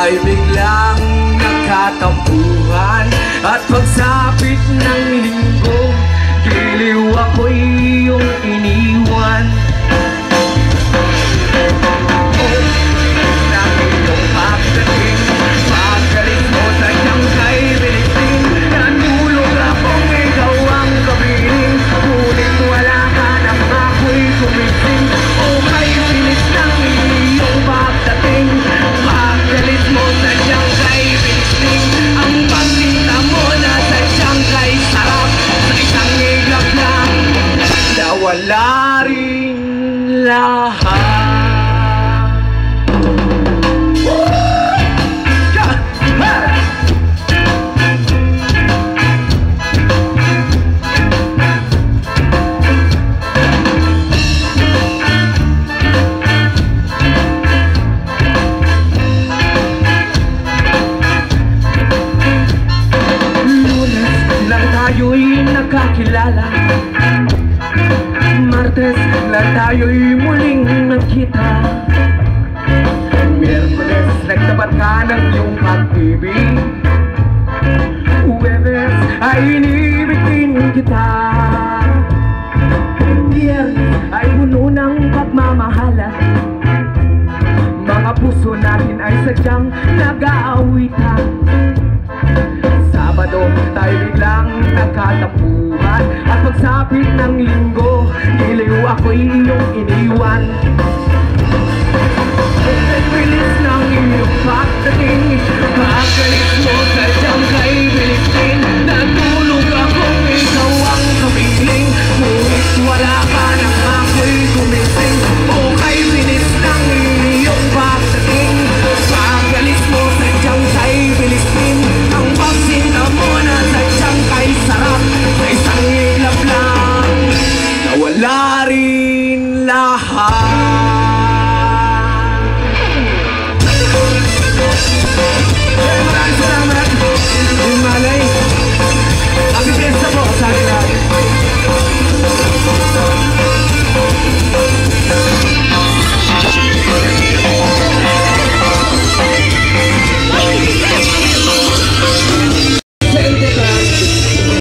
tayo biglang nagkatampuhan. At pagsapit ng linggo, giliw ako'y iyong iniwan. Wala rin lahat. Lunes lang tayo'y nagkakilala, Martes lang tayo'y muling nagkita, Miyerkules nagtapat ka ng iyong pag-ibig, Huwebes ay inibitin kita, Biyernes ay puno ng pagmamahalan, mga puso natin ay sadyang nag-aawitan. Sabado tayo biglang nagkatampuhan, at pagsapit ng linggo, giliw ako'y iyong iniwan.